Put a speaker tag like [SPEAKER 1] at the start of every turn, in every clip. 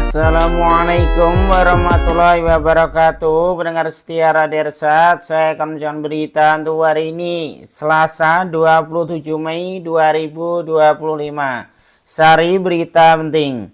[SPEAKER 1] Assalamualaikum warahmatullahi wabarakatuh. Pendengar setia Radio Irsad, saya akan menyampaikan berita untuk hari ini, Selasa 27 Mei 2025. Sari berita penting.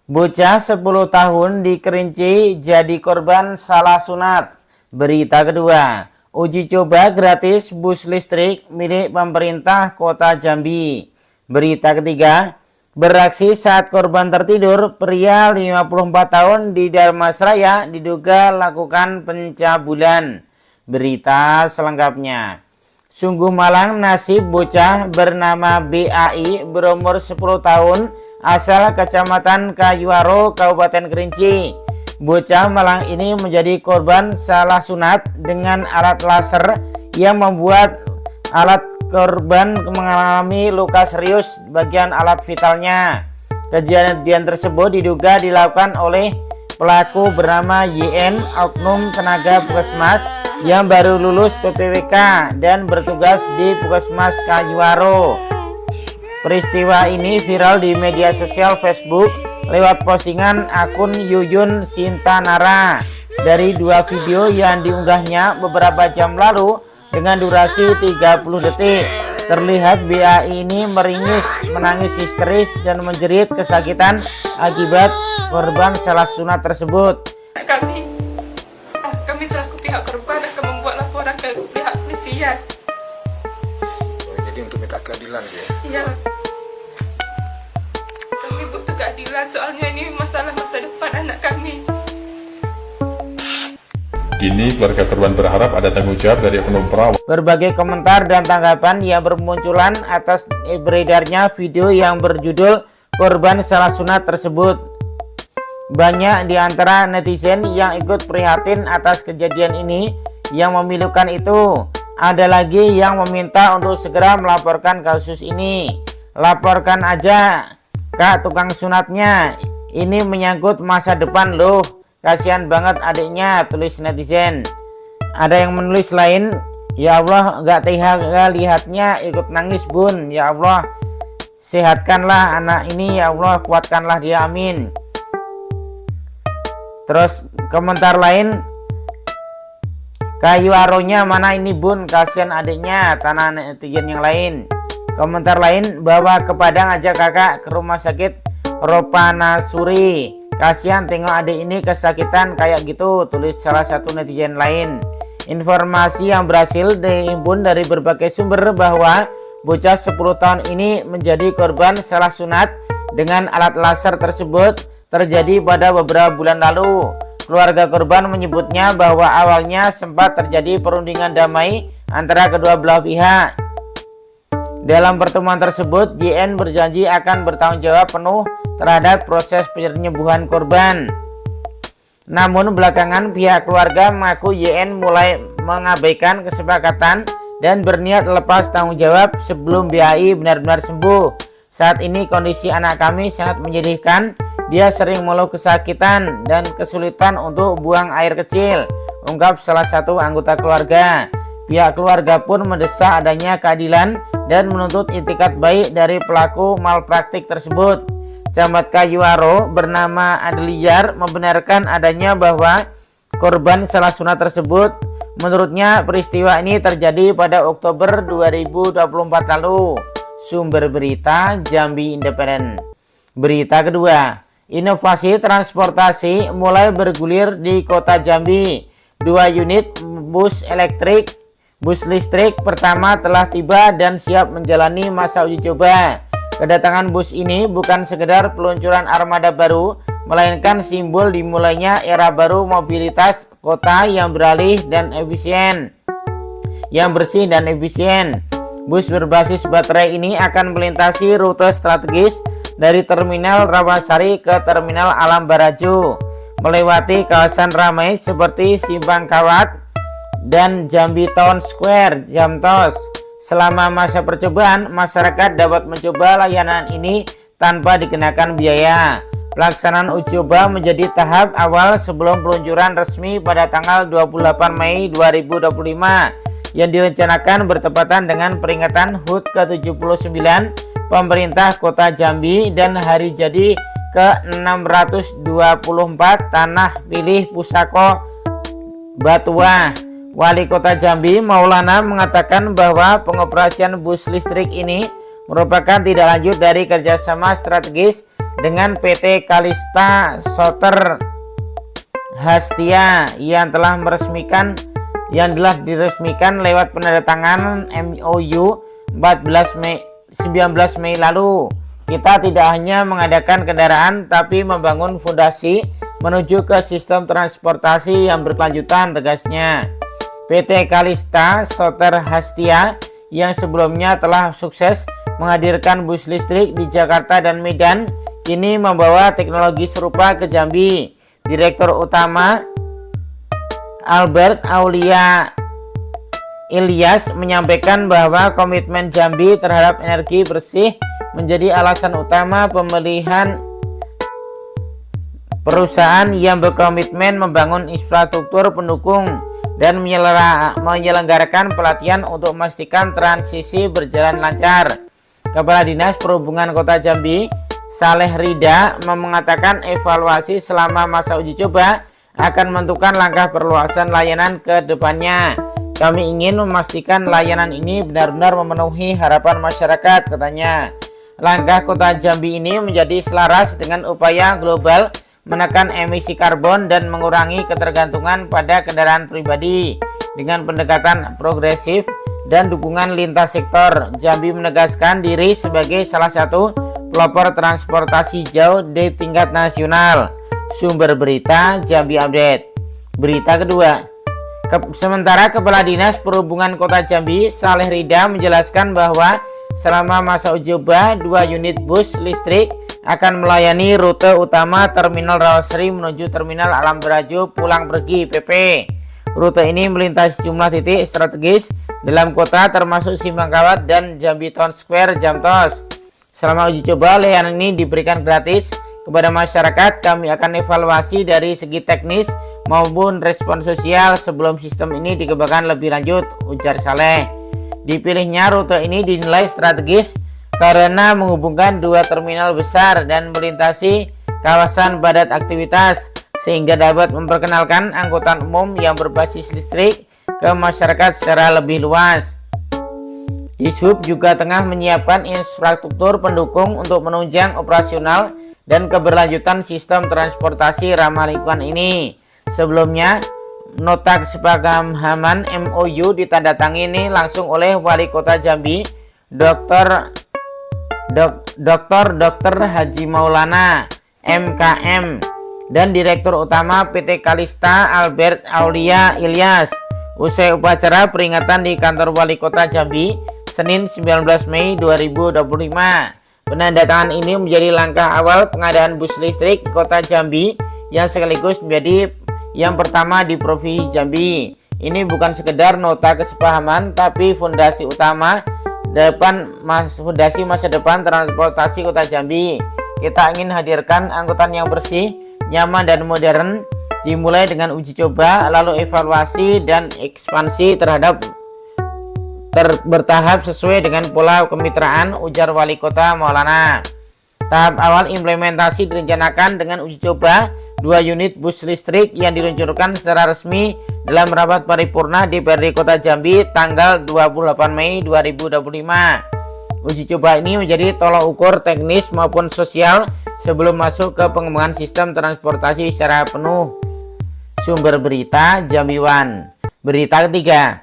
[SPEAKER 1] Bocah 10 tahun di Kerinci jadi korban salah sunat. Berita kedua, uji coba gratis bus listrik milik pemerintah Kota Jambi. Berita ketiga, beraksi saat korban tertidur, pria 54 tahun di Dharmasraya diduga lakukan pencabulan. Berita selengkapnya. Sungguh malang nasib bocah bernama BAI berumur 10 tahun asal Kecamatan Kayuaro, Kabupaten Kerinci. Bocah malang ini menjadi korban salah sunat dengan alat laser yang membuat alat korban mengalami luka serius bagian alat vitalnya. Kejadian tersebut diduga dilakukan oleh pelaku bernama YN, oknum tenaga puskesmas yang baru lulus PPWK dan bertugas di Puskesmas Kayuaro. Peristiwa ini viral di media sosial Facebook lewat postingan akun Yuyun Sintanara. Dari dua video yang diunggahnya beberapa jam lalu dengan durasi 30 detik, terlihat BAI ini meringis, menangis histeris dan menjerit kesakitan akibat korban salah sunat tersebut.
[SPEAKER 2] Kami selaku pihak korban akan membuat laporan ke pihak polisian.
[SPEAKER 3] Jadi untuk minta keadilan ya?
[SPEAKER 2] Iya. Kami butuh keadilan, soalnya ini masalah masa depan anak kami.
[SPEAKER 3] Kini keluarga korban berharap ada tanggung jawab dari oknum perawat.
[SPEAKER 1] Berbagai komentar dan tanggapan yang bermunculan atas beredarnya video yang berjudul korban salah sunat tersebut. Banyak di antara netizen yang ikut prihatin atas kejadian ini yang memilukan itu. Ada lagi yang meminta untuk segera melaporkan kasus ini. Laporkan aja, Kak tukang sunatnya. Ini menyangkut masa depan loh. Kasihan banget adiknya, tulis netizen. Ada yang menulis lain, ya Allah gak tega lihatnya ikut nangis bun. Ya Allah sehatkanlah anak ini, ya Allah kuatkanlah dia, amin. Terus komentar lain, Kayuaronya mana ini bun, kasihan adiknya, tanah netizen yang lain. Komentar lain, bawa ke Padang aja kakak, ke rumah sakit Ropanasuri. Kasihan tengok adik ini kesakitan kayak gitu, tulis salah satu netizen lain. Informasi yang berhasil dihimpun dari berbagai sumber bahwa bocah 10 tahun ini menjadi korban salah sunat dengan alat laser tersebut terjadi pada beberapa bulan lalu. Keluarga korban menyebutnya bahwa awalnya sempat terjadi perundingan damai antara kedua belah pihak. Dalam pertemuan tersebut, JN berjanji akan bertanggung jawab penuh terhadap proses penyembuhan korban. Namun belakangan pihak keluarga mengaku YN mulai mengabaikan kesepakatan dan berniat lepas tanggung jawab sebelum BAI benar-benar sembuh. Saat ini kondisi anak kami sangat menyedihkan. Dia sering mengeluh kesakitan dan kesulitan untuk buang air kecil, ungkap salah satu anggota keluarga. Pihak keluarga pun mendesak adanya keadilan dan menuntut itikat baik dari pelaku malpraktik tersebut. Camat Kayuaro bernama Adliar membenarkan adanya bahwa korban salah sunat tersebut. Menurutnya peristiwa ini terjadi pada Oktober 2024 lalu. Sumber berita Jambi Independen. Berita kedua, inovasi transportasi mulai bergulir di Kota Jambi. 2 unit bus listrik pertama telah tiba dan siap menjalani masa uji coba. Kedatangan bus ini bukan sekedar peluncuran armada baru, melainkan simbol dimulainya era baru mobilitas kota yang beralih dan efisien, yang bersih dan efisien. Bus berbasis baterai ini akan melintasi rute strategis dari Terminal Rawasari ke Terminal Alam Barajo, melewati kawasan ramai seperti Simpang Kawat dan Jambi Town Square, Jamtos. Selama masa percobaan, masyarakat dapat mencoba layanan ini tanpa dikenakan biaya. Pelaksanaan uji coba menjadi tahap awal sebelum peluncuran resmi pada tanggal 28 Mei 2025 yang direncanakan bertepatan dengan peringatan HUT ke-79 pemerintah Kota Jambi dan hari jadi ke-624 Tanah Pilih Pusako Batua. Wali Kota Jambi Maulana mengatakan bahwa pengoperasian bus listrik ini merupakan tidak lanjut dari kerjasama strategis dengan PT Kalista Soter Hastia yang telah diresmikan lewat penandatanganan MOU 19 Mei lalu. Kita tidak hanya mengadakan kendaraan tapi membangun fondasi menuju ke sistem transportasi yang berkelanjutan, tegasnya. PT Kalista Soter Hastia yang sebelumnya telah sukses menghadirkan bus listrik di Jakarta dan Medan kini membawa teknologi serupa ke Jambi. Direktur Utama Albert Aulia Ilyas menyampaikan bahwa komitmen Jambi terhadap energi bersih menjadi alasan utama pemilihan perusahaan yang berkomitmen membangun infrastruktur pendukung dan menyelenggarakan pelatihan untuk memastikan transisi berjalan lancar. Kepala Dinas Perhubungan Kota Jambi Saleh Rida mengatakan evaluasi selama masa uji coba akan menentukan langkah perluasan layanan ke depannya. Kami ingin memastikan layanan ini benar-benar memenuhi harapan masyarakat, katanya. Langkah Kota Jambi ini menjadi selaras dengan upaya global menekan emisi karbon dan mengurangi ketergantungan pada kendaraan pribadi. Dengan pendekatan progresif dan dukungan lintas sektor, Jambi menegaskan diri sebagai salah satu pelopor transportasi hijau di tingkat nasional. Sumber berita Jambi Update. Berita kedua. Sementara Kepala Dinas Perhubungan Kota Jambi Saleh Rida menjelaskan bahwa selama masa uji coba 2 unit bus listrik akan melayani rute utama Terminal Rawasri menuju Terminal Alam Barajo pulang pergi PP. Rute ini melintasi sejumlah titik strategis dalam kota termasuk Simpang Kawat dan Jambi Town Square Jamtos. Selama uji coba, layanan ini diberikan gratis kepada masyarakat. Kami akan evaluasi dari segi teknis maupun respon sosial sebelum sistem ini dikembangkan lebih lanjut, ujar Saleh. Dipilihnya rute ini dinilai strategis karena menghubungkan 2 terminal besar dan melintasi kawasan padat aktivitas sehingga dapat memperkenalkan angkutan umum yang berbasis listrik ke masyarakat secara lebih luas. Dishub juga tengah menyiapkan infrastruktur pendukung untuk menunjang operasional dan keberlanjutan sistem transportasi ramah lingkungan ini. Sebelumnya, nota kesepakaman MOU ditandatangani langsung oleh Wali Kota Jambi Dr. Haji Maulana MKM dan Direktur Utama PT Kalista Albert Aulia Ilyas usai upacara peringatan di kantor Wali Kota Jambi Senin 19 Mei 2025. Penandatangan ini menjadi langkah awal pengadaan bus listrik Kota Jambi yang sekaligus menjadi yang pertama di Provinsi Jambi. Ini bukan sekedar nota kesepahaman tapi fondasi utama fondasi masa depan transportasi Kota Jambi. Kita ingin hadirkan angkutan yang bersih, nyaman dan modern, dimulai dengan uji coba, lalu evaluasi dan ekspansi bertahap sesuai dengan pola kemitraan, ujar Wali Kota Maulana. Tahap awal implementasi direncanakan dengan uji coba 2 unit bus listrik yang diluncurkan secara resmi dalam rapat paripurna DPRD Kota Jambi tanggal 28 Mei 2025. Uji coba ini menjadi tolak ukur teknis maupun sosial sebelum masuk ke pengembangan sistem transportasi secara penuh. Sumber berita Jambi One. Berita ketiga.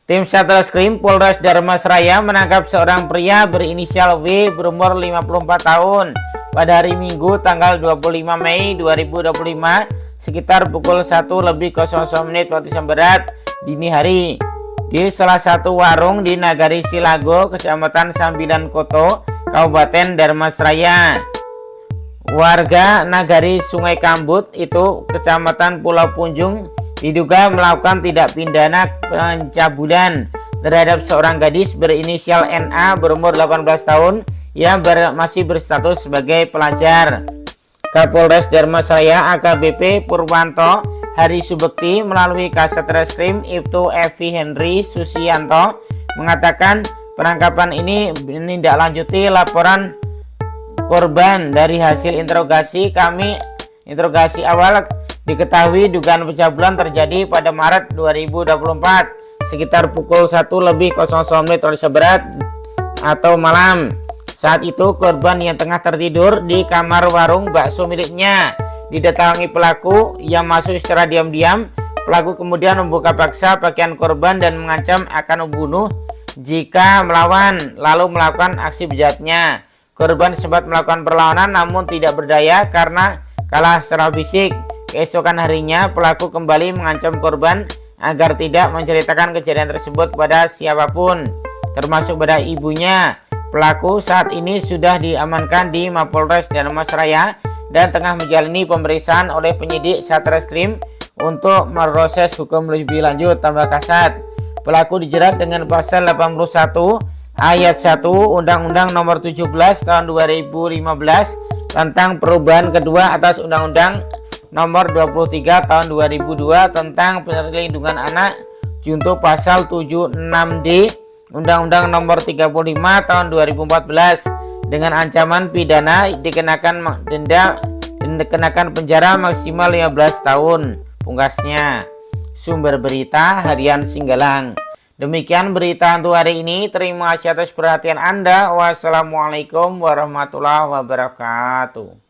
[SPEAKER 1] Tim Satreskrim Polres Dharmasraya menangkap seorang pria berinisial W berumur 54 tahun pada hari Minggu tanggal 25 Mei 2025 sekitar pukul 1:00 waktu Indonesia Barat dini hari di salah satu warung di Nagari Silago, Kecamatan Sambilan Koto, Kabupaten Dharmasraya. Warga Nagari Sungai Kambut itu, Kecamatan Pulau Punjung, diduga melakukan tindak pidana pencabulan terhadap seorang gadis berinisial NA berumur 18 tahun yang masih berstatus sebagai pelajar. Kapolres Dharmasraya AKBP Purwanto Hari Subekti melalui Kasat Reskrim Ibtu Evi Henry Susianto mengatakan penangkapan ini menindaklanjuti laporan korban. Dari hasil interogasi awal diketahui dugaan pencabulan terjadi pada Maret 2024 sekitar pukul 1:00 Indonesia Barat atau malam. Saat itu korban yang tengah tertidur di kamar warung bakso miliknya didatangi pelaku yang masuk secara diam-diam. Pelaku kemudian membuka paksa pakaian korban dan mengancam akan membunuh jika melawan, lalu melakukan aksi bejatnya. Korban sempat melakukan perlawanan namun tidak berdaya karena kalah secara fisik. Keesokan harinya pelaku kembali mengancam korban agar tidak menceritakan kejadian tersebut pada siapapun, termasuk pada ibunya. Pelaku saat ini sudah diamankan di Mapolres Dharmasraya dan tengah menjalani pemeriksaan oleh penyidik Satreskrim untuk proses hukum lebih lanjut. Tambah kasat, pelaku dijerat dengan pasal 81 ayat 1 Undang-Undang Nomor 17 Tahun 2015 tentang perubahan kedua atas Undang-Undang Nomor 23 Tahun 2002 tentang perlindungan anak, junto pasal 76D Undang-Undang Nomor 35 Tahun 2014 dengan ancaman pidana dikenakan denda dan dikenakan penjara maksimal 15 tahun. Pungkasnya. Sumber berita Harian Singgalang. Demikian berita untuk hari ini. Terima kasih atas perhatian Anda. Wassalamualaikum warahmatullahi wabarakatuh.